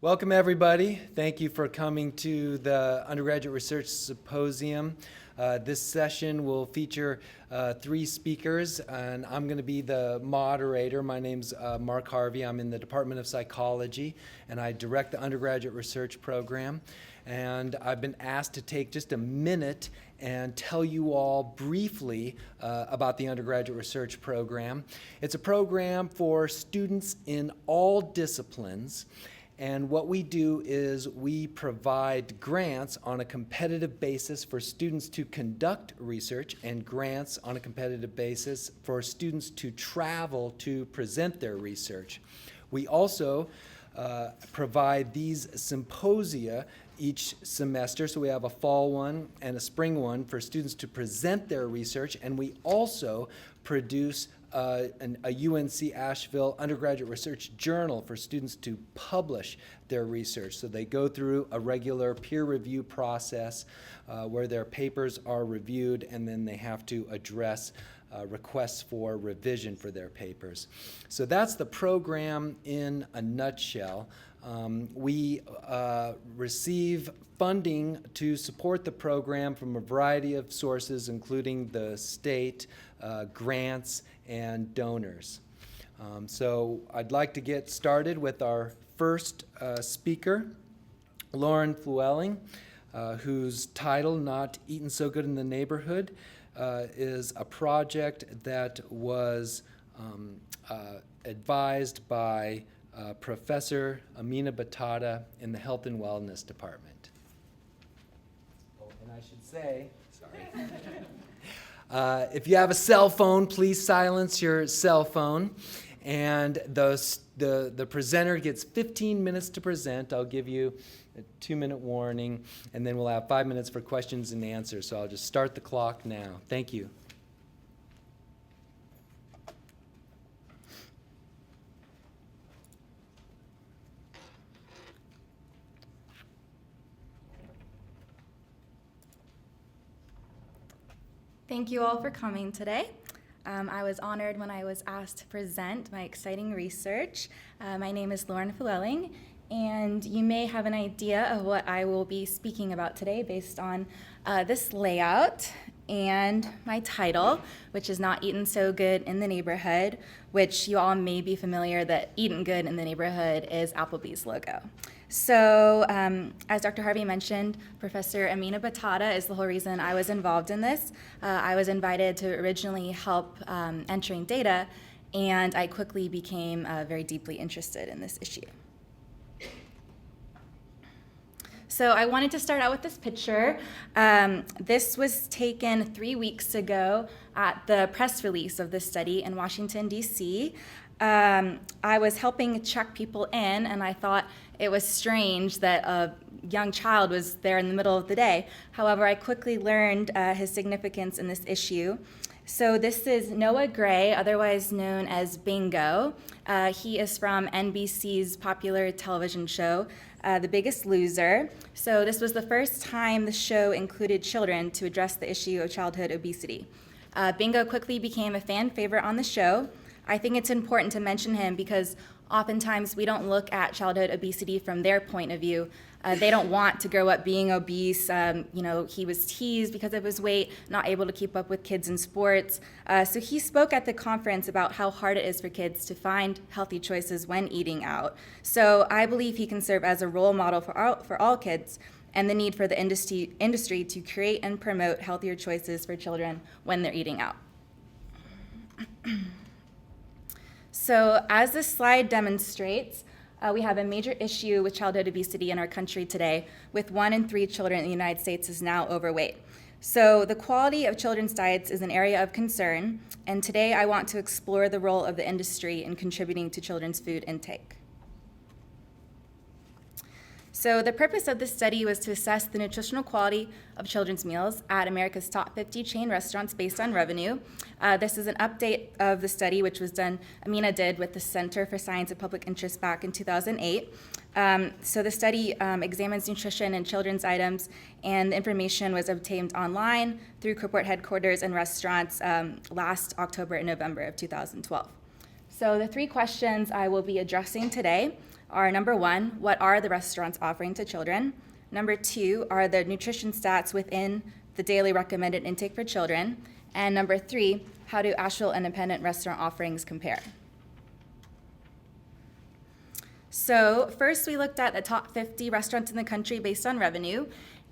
Welcome, everybody. Thank you for coming to the Undergraduate Research Symposium. This session will feature three speakers, and I'm going to be the moderator. My name's Mark Harvey. I'm in the Department of Psychology, and I direct the undergraduate research program. And I've been asked to take just a minute and tell you all briefly about the undergraduate research program. It's a program for students in all disciplines. And what we do is we provide grants on a competitive basis for students to conduct research and grants on a competitive basis for students to travel to present their research. We also provide these symposia each semester, so we have a fall one and a spring one for students to present their research, and we also produce a UNC Asheville undergraduate research journal for students to publish their research. So they go through a regular peer review process where their papers are reviewed, and then they have to address requests for revision for their papers. So that's the program in a nutshell. We receive funding to support the program from a variety of sources, including the state, grants, and donors. So I'd like to get started with our first speaker, Lauren Flewelling, whose title, Not Eatin' So Good in the Neighborhood, is a project that was advised by Professor Amina Batata in the Health and Wellness Department. Oh, and I should say, sorry. If you have a cell phone, please silence your cell phone. And the presenter gets 15 minutes to present. I'll give you a 2-minute warning, and then we'll have 5 minutes for questions and answers. So I'll just start the clock now. Thank you. Thank you all for coming today. I was honored when I was asked to present my exciting research. My name is Lauren Flewelling, and you may have an idea of what I will be speaking about today based on this layout and my title, which is Not Eatin' So Good in the Neighborhood, which you all may be familiar that Eatin' Good in the Neighborhood is Applebee's logo. So as Dr. Harvey mentioned, Professor Amina Batata is the whole reason I was involved in this. I was invited to originally help entering data, and I quickly became very deeply interested in this issue. So I wanted to start out with this picture. This was taken 3 weeks ago at the press release of this study in Washington, D.C. I was helping check people in, and I thought it was strange that a young child was there in the middle of the day. However, I quickly learned his significance in this issue. So this is Noah Gray, otherwise known as Bingo. He is from NBC's popular television show, The Biggest Loser. So this was the first time the show included children to address the issue of childhood obesity. Bingo quickly became a fan favorite on the show. I think it's important to mention him because oftentimes we don't look at childhood obesity from their point of view. They don't want to grow up being obese. He was teased because of his weight, not able to keep up with kids in sports. So he spoke at the conference about how hard it is for kids to find healthy choices when eating out. So I believe he can serve as a role model for all kids and the need for the industry to create and promote healthier choices for children when they're eating out. So as this slide demonstrates, we have a major issue with childhood obesity in our country today, with 1 in 3 children in the United States is now overweight. So the quality of children's diets is an area of concern, and today I want to explore the role of the industry in contributing to children's food intake. So the purpose of this study was to assess the nutritional quality of children's meals at America's top 50 chain restaurants based on revenue. This is an update of the study, which was done, Amina did, with the Center for Science and Public Interest back in 2008. So the study examines nutrition in children's items, and the information was obtained online through corporate headquarters and restaurants last October and November of 2012. So the three questions I will be addressing today are, number one, what are the restaurants offering to children? Number two, are the nutrition stats within the daily recommended intake for children? And number three, how do Asheville independent restaurant offerings compare? So first we looked at the top 50 restaurants in the country based on revenue,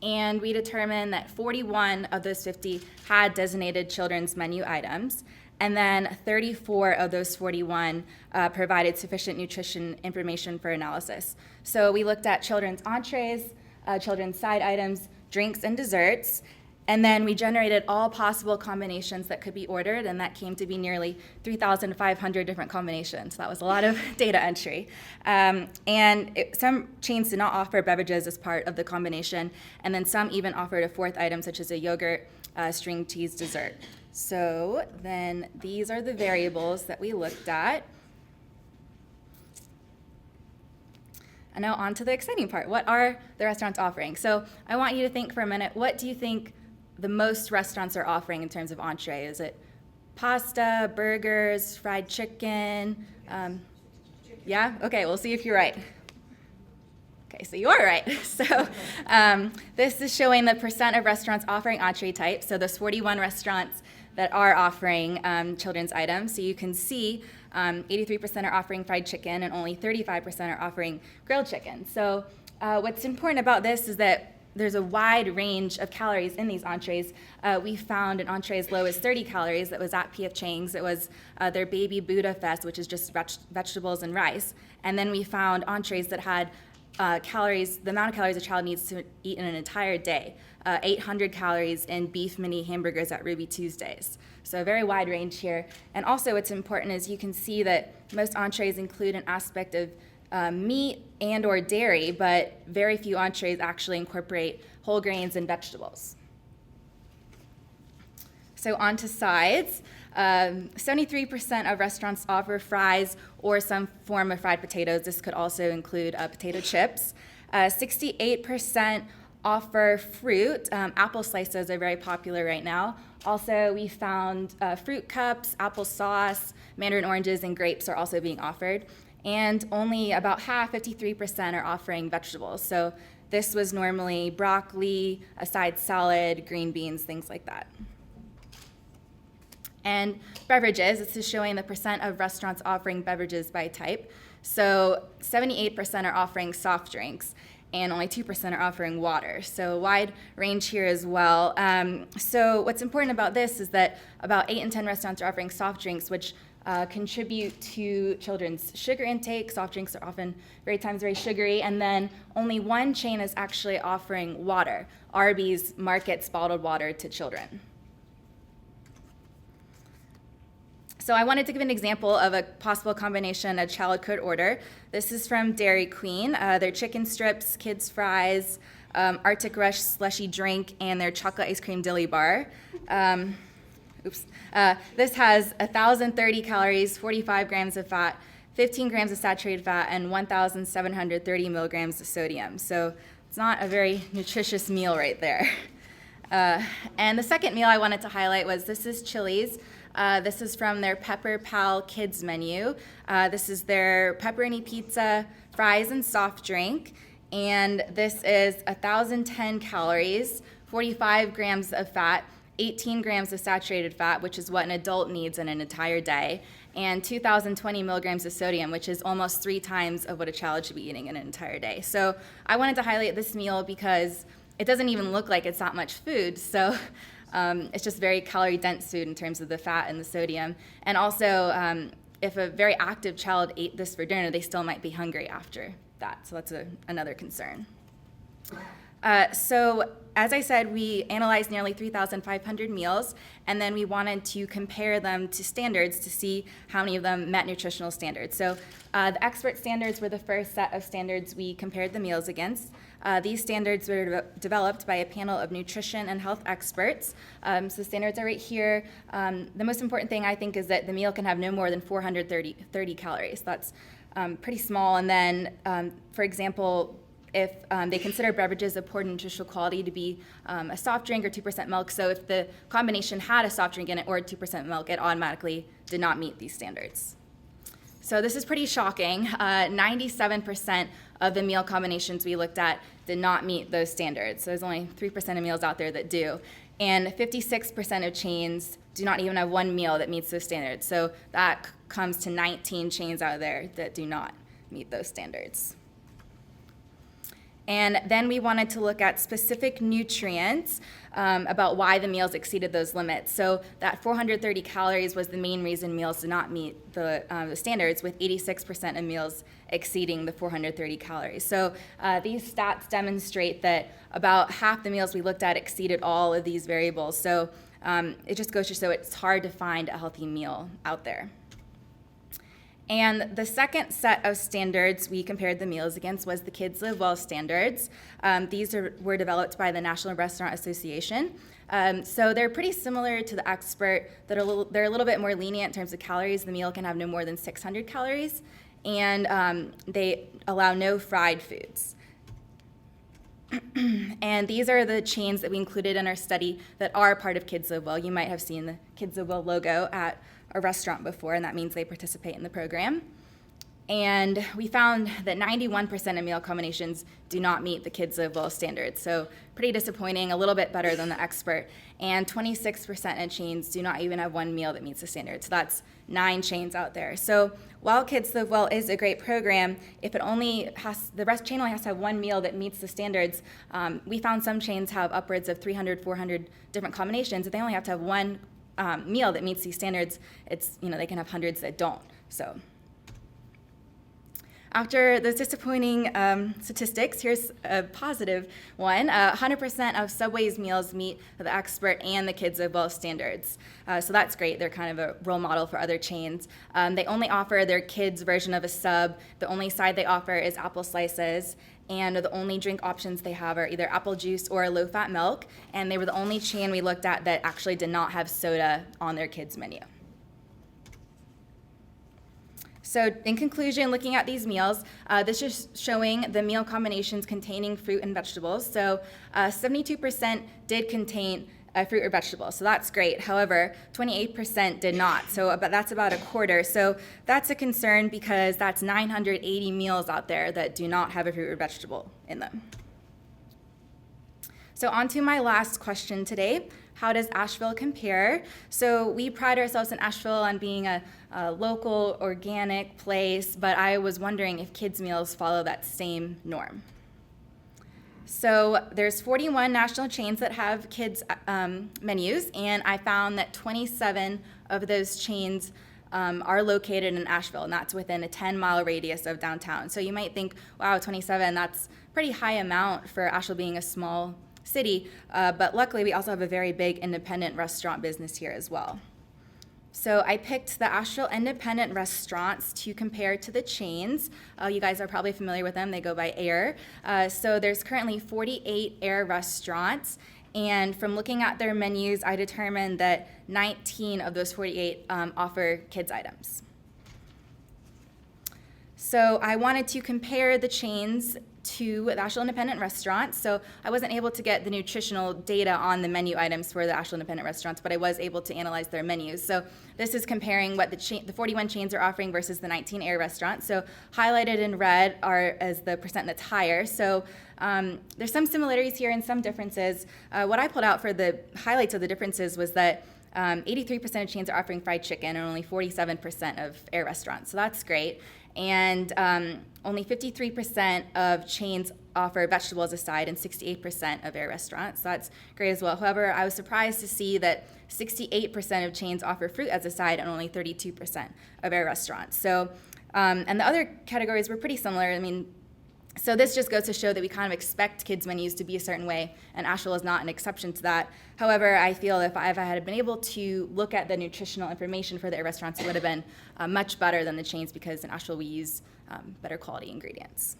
and we determined that 41 of those 50 had designated children's menu items, and then 34 of those 41 provided sufficient nutrition information for analysis. So we looked at children's entrees, children's side items, drinks, and desserts, and then we generated all possible combinations that could be ordered, and that came to be nearly 3,500 different combinations. That was a lot of data entry. Some chains did not offer beverages as part of the combination, and then some even offered a fourth item, such as a yogurt, string cheese dessert. So then these are the variables that we looked at. And now on to the exciting part. What are the restaurants offering? So I want you to think for a minute, what do you think the most restaurants are offering in terms of entree? Is it pasta, burgers, fried chicken? Yeah? Okay, we'll see if you're right. Okay, so you are right. So this is showing the percent of restaurants offering entree type. So those 41 restaurants that are offering children's items. So you can see 83% are offering fried chicken and only 35% are offering grilled chicken. So what's important about this is that there's a wide range of calories in these entrees. We found an entree as low as 30 calories that was at P.F. Chang's. It was their Baby Buddha Fest, which is just vegetables and rice. And then we found entrees that had calories, the amount of calories a child needs to eat in an entire day. 800 calories in beef mini hamburgers at Ruby Tuesdays. So a very wide range here. And also what's important is you can see that most entrees include an aspect of meat and or dairy, but very few entrees actually incorporate whole grains and vegetables. So on to sides. 73% of restaurants offer fries or some form of fried potatoes. This could also include potato chips. 68% offer fruit. Apple slices are very popular right now. Also, we found fruit cups, applesauce, mandarin oranges, and grapes are also being offered. And only about half, 53%, are offering vegetables. So this was normally broccoli, a side salad, green beans, things like that. And beverages, this is showing the percent of restaurants offering beverages by type. So 78% are offering soft drinks, and only 2% are offering water. So a wide range here as well. So what's important about this is that about 8 in 10 restaurants are offering soft drinks, which contribute to children's sugar intake. Soft drinks are often very sugary. And then only one chain is actually offering water. Arby's markets bottled water to children. So I wanted to give an example of a possible combination a child could order. This is from Dairy Queen. Their chicken strips, kids fries, Arctic Rush slushy drink, and their chocolate ice cream dilly bar. This has 1,030 calories, 45 grams of fat, 15 grams of saturated fat, and 1,730 milligrams of sodium. So it's not a very nutritious meal right there. And the second meal I wanted to highlight was this is Chili's. This is from their Pepper Pal Kids menu. This is their pepperoni pizza, fries, and soft drink. And this is 1,010 calories, 45 grams of fat, 18 grams of saturated fat, which is what an adult needs in an entire day, and 2,020 milligrams of sodium, which is almost 3 times of what a child should be eating in an entire day. So I wanted to highlight this meal because it doesn't even look like it's that much food. So it's just very calorie-dense food in terms of the fat and the sodium. And also, if a very active child ate this for dinner, they still might be hungry after that. So that's another concern. So as I said, we analyzed nearly 3,500 meals, and then we wanted to compare them to standards to see how many of them met nutritional standards. So the expert standards were the first set of standards we compared the meals against. These standards were developed by a panel of nutrition and health experts. So the standards are right here. The most important thing, I think, is that the meal can have no more than 430 calories. That's pretty small. And then, for example, if they consider beverages of poor nutritional quality to be a soft drink or 2% milk. So if the combination had a soft drink in it or 2% milk, it automatically did not meet these standards. So this is pretty shocking. 97% of the meal combinations we looked at did not meet those standards. So there's only 3% of meals out there that do. And 56% of chains do not even have one meal that meets those standards. So that comes to 19 chains out there that do not meet those standards. And then we wanted to look at specific nutrients about why the meals exceeded those limits. So that 430 calories was the main reason meals did not meet the standards, with 86% of meals exceeding the 430 calories. So these stats demonstrate that about half the meals we looked at exceeded all of these variables. So it just goes to show it's hard to find a healthy meal out there. And the second set of standards we compared the meals against was the Kids Live Well standards. These were developed by the National Restaurant Association. So they're pretty similar to the expert. They're a little bit more lenient in terms of calories. The meal can have no more than 600 calories. And they allow no fried foods. And these are the chains that we included in our study that are part of Kids Live Well. You might have seen the Kids Live Well logo at a restaurant before, and that means they participate in the program. And we found that 91% of meal combinations do not meet the Kids Live Well standards. So pretty disappointing, a little bit better than the expert. And 26% of chains do not even have one meal that meets the standard. So that's 9 chains out there. So while Kids Live Well is a great program, if it only has, the rest chain only has to have one meal that meets the standards, we found some chains have upwards of 300, 400 different combinations. If they only have to have one meal that meets these standards, it's, they can have hundreds that don't. So after those disappointing statistics, here's a positive one. 100% of Subway's meals meet the expert and the Kids Live Well standards. So that's great. They're kind of a role model for other chains. They only offer their kids' version of a sub. The only side they offer is apple slices. And the only drink options they have are either apple juice or low-fat milk. And they were the only chain we looked at that actually did not have soda on their kids' menu. So in conclusion, looking at these meals, this is showing the meal combinations containing fruit and vegetables. So 72% did contain a fruit or vegetable, so that's great. However, 28% did not, so that's about a quarter. So that's a concern because that's 980 meals out there that do not have a fruit or vegetable in them. So on to my last question today. How does Asheville compare? So we pride ourselves in Asheville on being a local, organic place, but I was wondering if kids' meals follow that same norm. So there's 41 national chains that have kids' menus, and I found that 27 of those chains are located in Asheville, and that's within a 10-mile radius of downtown. So you might think, wow, 27, that's a pretty high amount for Asheville being a small city, but luckily we also have a very big independent restaurant business here as well. So I picked the Asheville independent restaurants to compare to the chains. You guys are probably familiar with them. They go by AIR. So there's currently 48 AIR restaurants, and from looking at their menus, I determined that 19 of those 48 offer kids items. So I wanted to compare the chains to the Asheville Independent Restaurants. So I wasn't able to get the nutritional data on the menu items for the Asheville Independent Restaurants, but I was able to analyze their menus. So this is comparing what the 41 chains are offering versus the 19 AIR restaurants. So highlighted in red are as the percent that's higher. So there's some similarities here and some differences. What I pulled out for the highlights of the differences was that 83% of chains are offering fried chicken and only 47% of AIR restaurants. So that's great. And only 53% of chains offer vegetables as a side and 68% of AIR restaurants. So that's great as well. However, I was surprised to see that 68% of chains offer fruit as a side and only 32% of AIR restaurants. So, and the other categories were pretty similar. So this just goes to show that we kind of expect kids' menus to be a certain way, and Asheville is not an exception to that. However, I feel if I had been able to look at the nutritional information for the AIR restaurants, it would have been much better than the chains, because in Asheville we use better quality ingredients.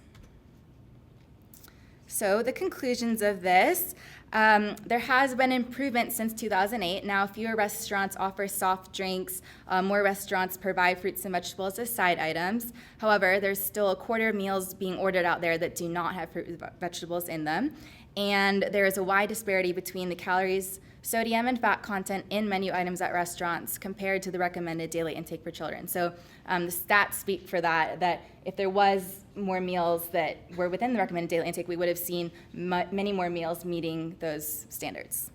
So the conclusions of this, There has been improvement since 2008. Now, fewer restaurants offer soft drinks. More restaurants provide fruits and vegetables as side items. However, there's still a quarter of meals being ordered out there that do not have fruit and vegetables in them. And there is a wide disparity between the calories, sodium, and fat content in menu items at restaurants compared to the recommended daily intake for children. So the stats speak for that if there was more meals that were within the recommended daily intake, we would have seen many more meals meeting those standards.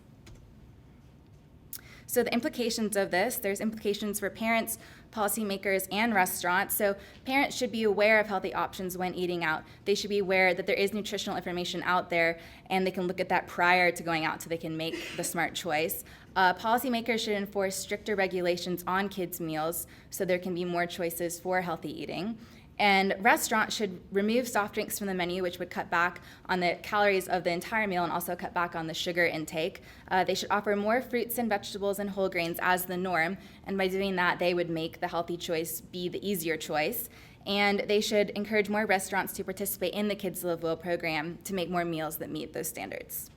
So the implications of this, there's implications for parents, policymakers, and restaurants. So parents should be aware of healthy options when eating out. They should be aware that there is nutritional information out there, and they can look at that prior to going out so they can make the smart choice. Policymakers should enforce stricter regulations on kids' meals so there can be more choices for healthy eating. And restaurants should remove soft drinks from the menu, which would cut back on the calories of the entire meal and also cut back on the sugar intake. They should offer more fruits and vegetables and whole grains as the norm, and by doing that, they would make the healthy choice be the easier choice. And they should encourage more restaurants to participate in the Kids Live Well program to make more meals that meet those standards.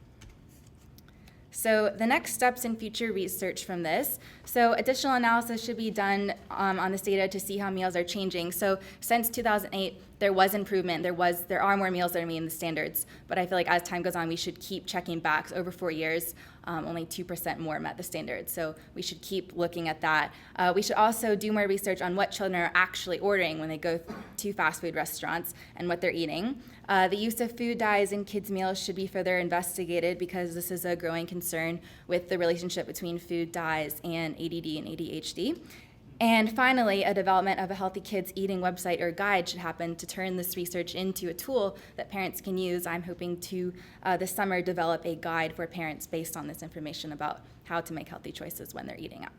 So the next steps in future research from this. So additional analysis should be done on this data to see how meals are changing. So since 2008, there was improvement. There are more meals that are meeting the standards. But I feel like as time goes on, we should keep checking back. Over 4 years, only 2% more met the standards. So we should keep looking at that. We should also do more research on what children are actually ordering when they go to fast food restaurants and what they're eating. The use of food dyes in kids' meals should be further investigated because this is a growing concern with the relationship between food dyes and ADD and ADHD. And finally, a development of a Healthy Kids Eating website or guide should happen to turn this research into a tool that parents can use. I'm hoping to, this summer, develop a guide for parents based on this information about how to make healthy choices when they're eating out.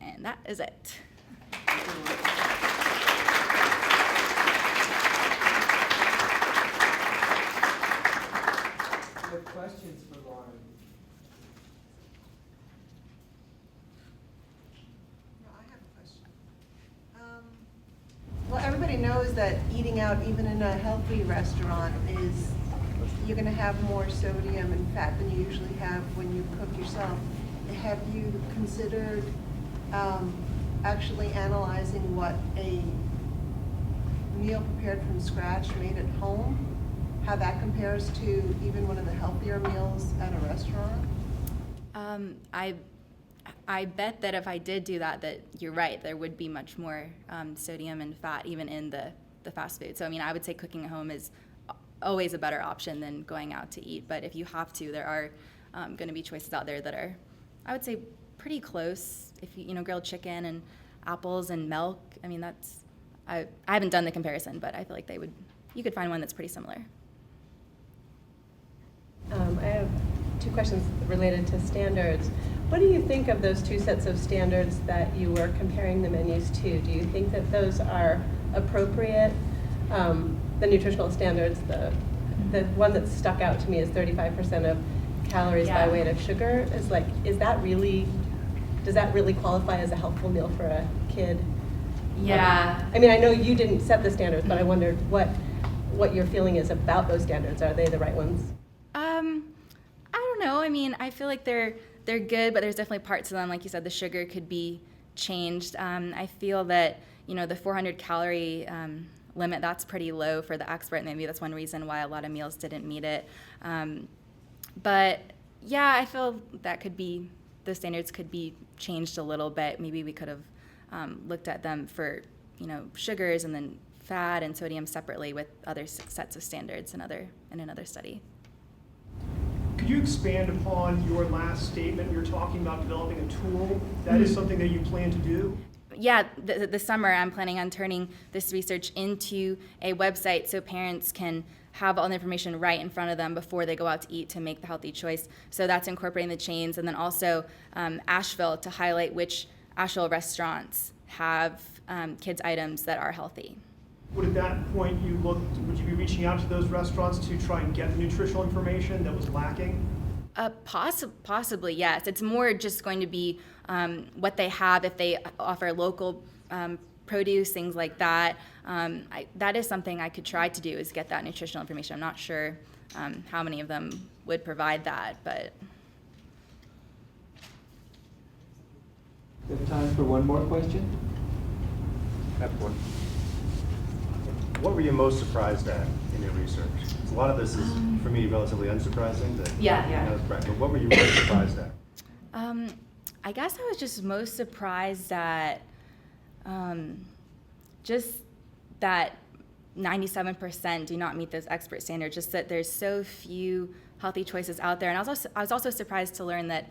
And that is it. What questions for Lauren? Well, everybody knows that eating out, even in a healthy restaurant, is you're going to have more sodium and fat than you usually have when you cook yourself. Have you considered actually analyzing what a meal prepared from scratch made at home, how that compares to even one of the healthier meals at a restaurant? I bet that if I did do that, that you're right, there would be much more sodium and fat even in the fast food. So I mean, I would say cooking at home is always a better option than going out to eat. But if you have to, there are going to be choices out there that are, I would say, pretty close. If you grilled chicken and apples and milk. I mean, that's I haven't done the comparison, but I feel like you could find one that's pretty similar. I have two questions related to standards. What do you think of those two sets of standards that you were comparing the menus to? Do you think that those are appropriate? The nutritional standards, the one that stuck out to me is 35% of calories by weight of sugar. Does that really qualify as a helpful meal for a kid? Yeah. I mean, I know you didn't set the standards, but I wondered what your feeling is about those standards. Are they the right ones? I don't know. I mean, I feel like they're good, but there's definitely parts of them, like you said, the sugar could be changed. I feel that, the 400 calorie limit, that's pretty low for the expert. Maybe that's one reason why a lot of meals didn't meet it. But yeah, I feel that the standards could be changed a little bit. Maybe we could have looked at them for, sugars and then fat and sodium separately with other sets of standards in another study. Could you expand upon your last statement? You're talking about developing a tool. That is something that you plan to do? Yeah, this summer I'm planning on turning this research into a website so parents can have all the information right in front of them before they go out to eat to make the healthy choice. So that's incorporating the chains, and then also Asheville to highlight which Asheville restaurants have kids' items that are healthy. Would at that point would you be reaching out to those restaurants to try and get the nutritional information that was lacking? Possibly, yes. It's more just going to be what they have if they offer local produce, things like that. That is something I could try to do, is get that nutritional information. I'm not sure how many of them would provide that, but. We have time for one more question? I have one. What were you most surprised at in your research? 'Cause a lot of this is, for me, relatively unsurprising. But what were you most surprised at? I guess I was just most surprised at just that 97% do not meet those expert standards, just that there's so few healthy choices out there. And I was also surprised to learn that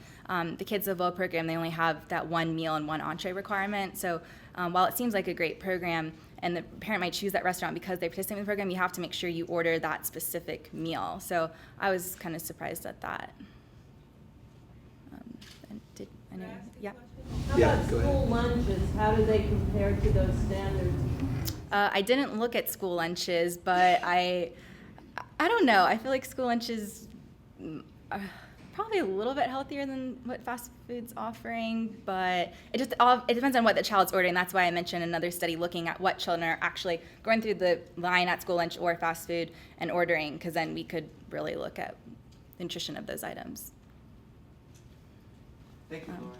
the Kids Live Well program, they only have that one meal and one entree requirement. So while it seems like a great program, and the parent might choose that restaurant because they participate in the program, you have to make sure you order that specific meal. So I was kind of surprised at that. Yeah. How Yeah, about go ahead. school lunches? How do they compare to those standards? I didn't look at school lunches, but I don't know. I feel like school lunches are probably a little bit healthier than what fast food's offering, but it depends on what the child's ordering. That's why I mentioned another study looking at what children are actually going through the line at school lunch or fast food and ordering, because then we could really look at the nutrition of those items. Thank you, Lauren.